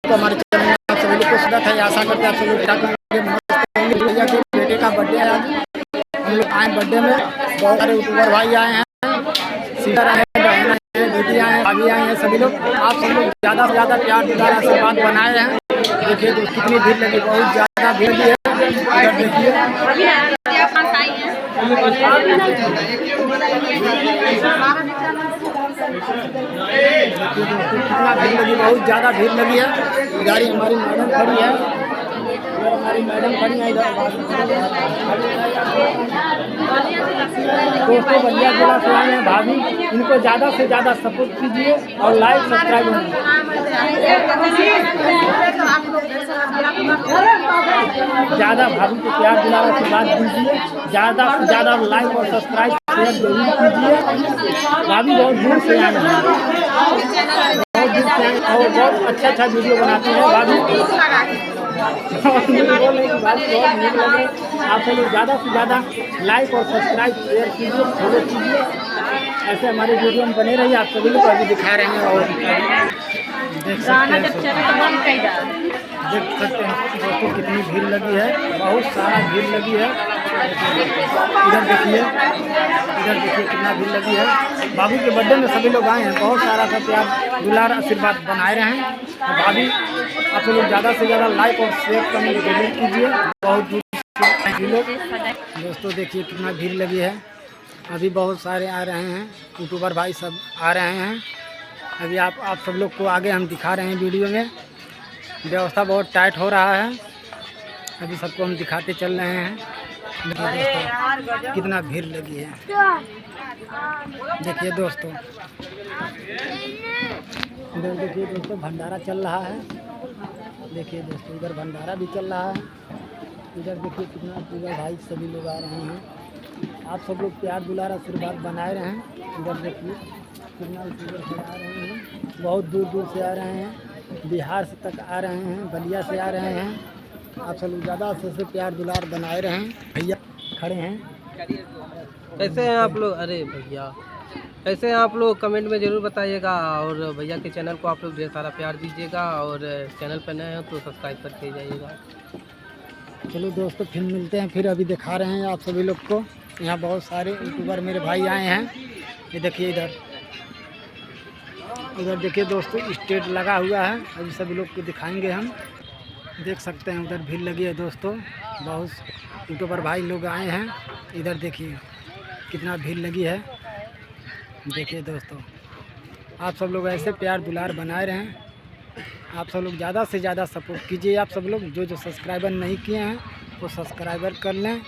हमारे चैनल में आप सभी लोग को स्वागत है। आशा करते हैं आप सभी लोग भैया के बेटे का बर्थडे है आज। हम लोग आए बर्थडे में, बहुत सारे यूट्यूबर भाई आए हैं, सिस्टर आए हैं, बहन आए हैं, दीदी आए हैं, भाभी आए हैं। सभी लोग आप सब लोग ज़्यादा से ज़्यादा प्यार दुलार आशीर्वाद बनाए हैं। देखिए तो कितनी भीड़ लगी, बहुत ज़्यादा भीड़ भी है। देखिए कितना भीड़ लगी, बहुत ज़्यादा भीड़ लगी है। गाड़ी हमारी मैडम खड़ी है, हमारी मैडम खड़ी है इधर। दोस्तों बलिया जिला से आए हैं भाभी, इनको ज़्यादा से ज़्यादा सपोर्ट कीजिए और लाइक सब्सक्राइब ज़्यादा भाभी को प्यार दुलारा की बात दीजिए। ज़्यादा से ज़्यादा लाइक और सब्सक्राइब शेयर जरूर कीजिए। भाभी बहुत दूर से आए हैं, बहुत दूर से आए और बहुत अच्छा वीडियो बनाते हैं भाभी। आप सब लोग ज़्यादा से ज़्यादा लाइक और सब्सक्राइब शेयर कीजिए, फॉलो कीजिए। ऐसे हमारे वीडियो में बने रहिए। आप सभी लोग अभी दिखा रहे हैं और देख सकते हैं दोस्तों कितनी भीड़ लगी है, बहुत सारा भीड़ लगी है। इधर देखिए कितना भीड़ लगी है। बाबू के बर्थडे में सभी लोग आए हैं, बहुत सारा सा प्यार दुलार आशीर्वाद बनाए रहे हैं। और भाभी आप लोग ज़्यादा से ज़्यादा लाइक और शेयर कमेंट जरूर कीजिए। बहुत दूर लोग दोस्तों देखिए कितना भीड़ लगी है। अभी बहुत सारे आ रहे हैं, यूट्यूबर भाई सब आ रहे हैं। अभी आप सब लोग को आगे हम दिखा रहे हैं वीडियो में। व्यवस्था बहुत टाइट हो रहा है, अभी सबको हम दिखाते चल रहे हैं। दोस्तों कितना भीड़ लगी है, देखिए दोस्तों। इधर देखिए दोस्तों भंडारा चल रहा है। देखिए दोस्तों इधर भंडारा भी चल रहा है। इधर देखिए कितना यूट्यूबर भाई सभी लोग आ रहे हैं। आप सब लोग प्यार दुलार आशीर्वाद बनाए रहे हैं। इधर देखिए कितना यूट्यूबर आ रहे हैं, बहुत दूर दूर से आ रहे हैं, बिहार से तक आ रहे हैं, बलिया से आ रहे हैं। आप सब लोग ज़्यादा से प्यार दुलार बनाए रहे हैं। भैया खड़े हैं, कैसे हैं आप लोग? अरे भैया कैसे हैं आप लोग? कमेंट में ज़रूर बताइएगा और भैया के चैनल को आप लोग ढेर सारा प्यार दीजिएगा और चैनल पर नए हो तो सब्सक्राइब करके जाइएगा। चलो दोस्तों फिर मिलते हैं। फिर अभी दिखा रहे हैं आप सभी लोग को। यहाँ बहुत सारे यूट्यूबर मेरे भाई आए हैं। ये देखिए इधर देखिए दोस्तों स्टेज लगा हुआ है, अभी सभी लोग को दिखाएंगे हम। देख सकते हैं उधर भीड़ लगी है दोस्तों, बहुत यूट्यूबर भाई लोग आए हैं। इधर देखिए कितना भीड़ लगी है। देखिए दोस्तों आप सब लोग ऐसे प्यार दुलार बनाए रहें। आप सब लोग ज़्यादा से ज़्यादा सपोर्ट कीजिए। आप सब लोग जो सब्सक्राइबर नहीं किए हैं वो सब्सक्राइबर कर लें।